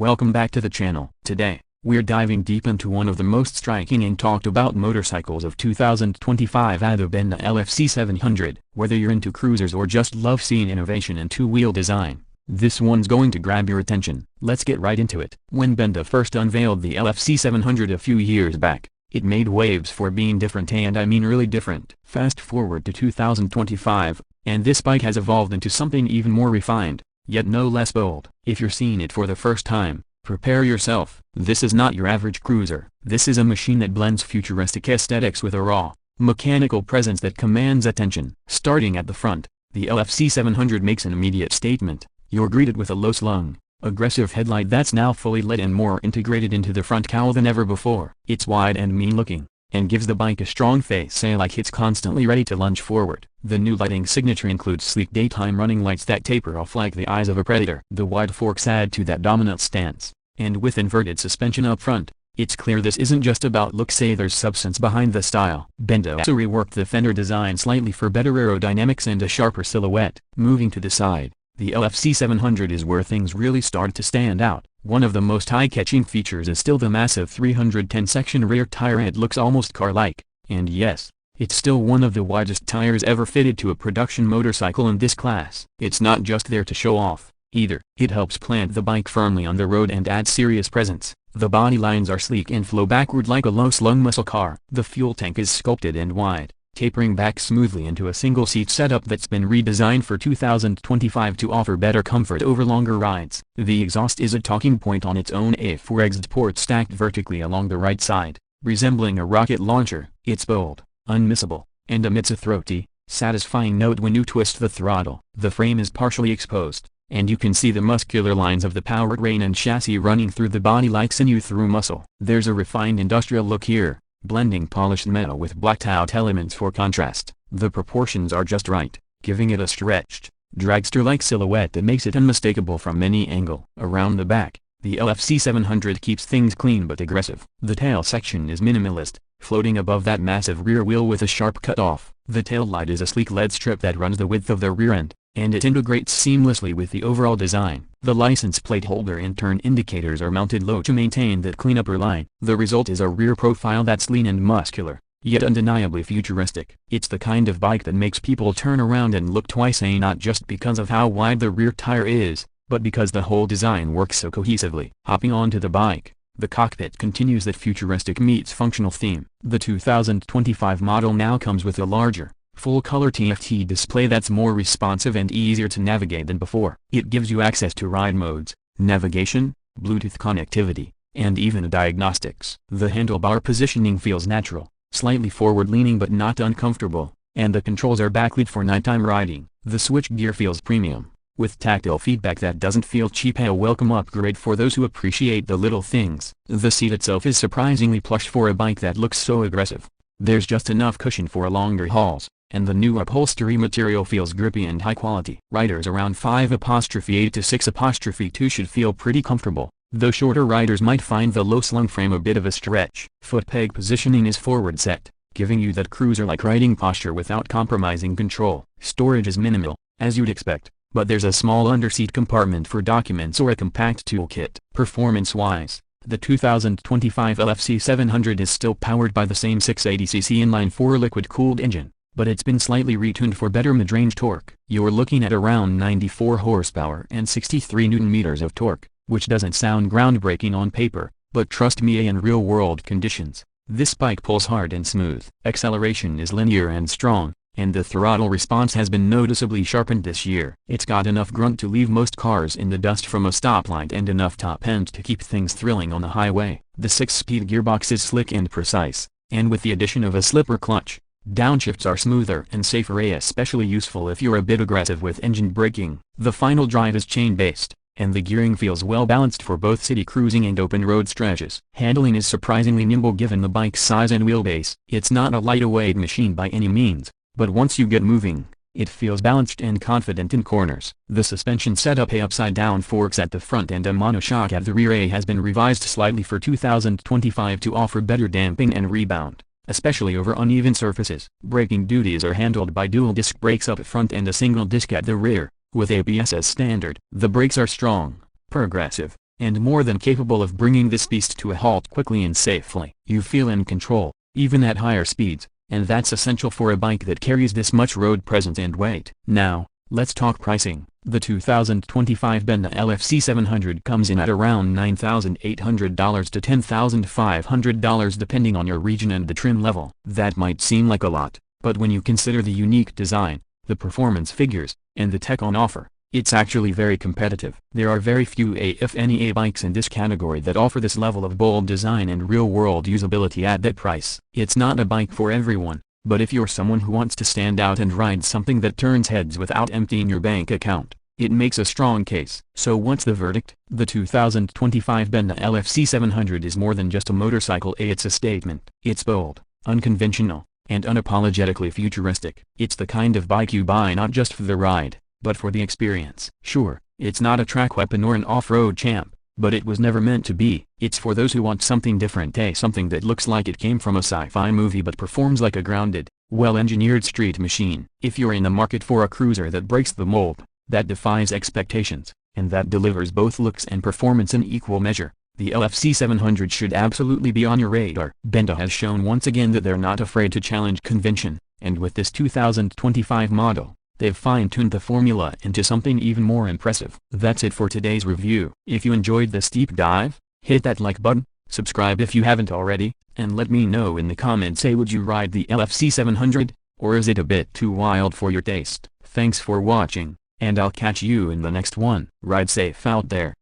Welcome back to the channel. Today, we're diving deep into one of the most striking and talked about motorcycles of 2025, the Benda LFC 700. Whether you're into cruisers or just love seeing innovation in two-wheel design, this one's going to grab your attention. Let's get right into it. When Benda first unveiled the LFC 700 a few years back, it made waves for being different, and I mean really different. Fast forward to 2025, and this bike has evolved into something even more refined, yet no less bold. If you're seeing it for the first time, prepare yourself. This is not your average cruiser. This is a machine that blends futuristic aesthetics with a raw, mechanical presence that commands attention. Starting at the front, the LFC 700 makes an immediate statement. You're greeted with a low-slung, aggressive headlight that's now fully lit and more integrated into the front cowl than ever before. It's wide and mean-looking, and gives the bike a strong face, like it's constantly ready to lunge forward. The new lighting signature includes sleek daytime running lights that taper off like the eyes of a predator. The wide forks add to that dominant stance, and with inverted suspension up front, it's clear this isn't just about looks, there's substance behind the style. Benda also reworked the fender design slightly for better aerodynamics and a sharper silhouette. Moving to the side, the LFC 700 is where things really start to stand out. One of the most eye-catching features is still the massive 310-section rear tire. It looks almost car-like, and yes, it's still one of the widest tires ever fitted to a production motorcycle in this class. It's not just there to show off, either. It helps plant the bike firmly on the road and add serious presence. The body lines are sleek and flow backward like a low-slung muscle car. The fuel tank is sculpted and wide, tapering back smoothly into a single-seat setup that's been redesigned for 2025 to offer better comfort over longer rides. The exhaust is a talking point on its own. A 4 exit port stacked vertically along the right side, resembling a rocket launcher. It's bold, unmissable, and emits a throaty, satisfying note when you twist the throttle. The frame is partially exposed, and you can see the muscular lines of the powertrain and chassis running through the body like sinew through muscle. There's a refined industrial look here, blending polished metal with blacked-out elements for contrast. The proportions are just right, giving it a stretched, dragster-like silhouette that makes it unmistakable from any angle. Around the back, the LFC 700 keeps things clean but aggressive. The tail section is minimalist, floating above that massive rear wheel with a sharp cutoff. The tail light is a sleek LED strip that runs the width of the rear end, and it integrates seamlessly with the overall design. The license plate holder and turn indicators are mounted low to maintain that clean upper line. The result is a rear profile that's lean and muscular, yet undeniably futuristic. It's the kind of bike that makes people turn around and look twice, not just because of how wide the rear tire is, but because the whole design works so cohesively. Hopping onto the bike, the cockpit continues that futuristic meets functional theme. The 2025 model now comes with a larger, full-color TFT display that's more responsive and easier to navigate than before. It gives you access to ride modes, navigation, Bluetooth connectivity, and even diagnostics. The handlebar positioning feels natural, slightly forward-leaning but not uncomfortable, and the controls are backlit for nighttime riding. The switchgear feels premium, with tactile feedback that doesn't feel cheap, a welcome upgrade for those who appreciate the little things. The seat itself is surprisingly plush for a bike that looks so aggressive. There's just enough cushion for longer hauls, and the new upholstery material feels grippy and high quality. Riders around 5'8" to 6'2" should feel pretty comfortable, though shorter riders might find the low-slung frame a bit of a stretch. Foot peg positioning is forward set, giving you that cruiser-like riding posture without compromising control. Storage is minimal, as you'd expect, but there's a small underseat compartment for documents or a compact toolkit. Performance-wise, the 2025 LFC 700 is still powered by the same 680cc inline-4 liquid-cooled engine, but it's been slightly retuned for better mid-range torque. You're looking at around 94 horsepower and 63 Nm of torque, which doesn't sound groundbreaking on paper, but trust me, in real-world conditions, this bike pulls hard and smooth. Acceleration is linear and strong, and the throttle response has been noticeably sharpened this year. It's got enough grunt to leave most cars in the dust from a stoplight and enough top end to keep things thrilling on the highway. The 6-speed gearbox is slick and precise, and with the addition of a slipper clutch, downshifts are smoother and safer, especially useful if you're a bit aggressive with engine braking. The final drive is chain-based, and the gearing feels well balanced for both city cruising and open road stretches. Handling is surprisingly nimble given the bike's size and wheelbase. It's not a lightweight machine by any means, but once you get moving, it feels balanced and confident in corners. The suspension setup, upside-down forks at the front and a monoshock at the rear, has been revised slightly for 2025 to offer better damping and rebound, especially over uneven surfaces. Braking duties are handled by dual disc brakes up front and a single disc at the rear, with ABS as standard. The brakes are strong, progressive, and more than capable of bringing this beast to a halt quickly and safely. You feel in control, even at higher speeds, and that's essential for a bike that carries this much road presence and weight. Now, let's talk pricing. The 2025 Benda LFC 700 comes in at around $9,800 to $10,500 depending on your region and the trim level. That might seem like a lot, but when you consider the unique design, the performance figures, and the tech on offer, it's actually very competitive. There are very few if any bikes in this category that offer this level of bold design and real-world usability at that price. It's not a bike for everyone, but if you're someone who wants to stand out and ride something that turns heads without emptying your bank account, it makes a strong case. So what's the verdict? The 2025 Benda LFC 700 is more than just a motorcycle. It's a statement. It's bold, unconventional, and unapologetically futuristic. It's the kind of bike you buy not just for the ride, but for the experience. Sure, it's not a track weapon or an off-road champ, but it was never meant to be. It's for those who want something different, something that looks like it came from a sci-fi movie but performs like a grounded, well-engineered street machine. If you're in the market for a cruiser that breaks the mold, that defies expectations, and that delivers both looks and performance in equal measure, the LFC 700 should absolutely be on your radar. Benda has shown once again that they're not afraid to challenge convention, and with this 2025 model, they've fine-tuned the formula into something even more impressive. That's it for today's review. If you enjoyed this deep dive, hit that like button, subscribe if you haven't already, and let me know in the comments, would you ride the LFC 700, or is it a bit too wild for your taste? Thanks for watching, and I'll catch you in the next one. Ride safe out there.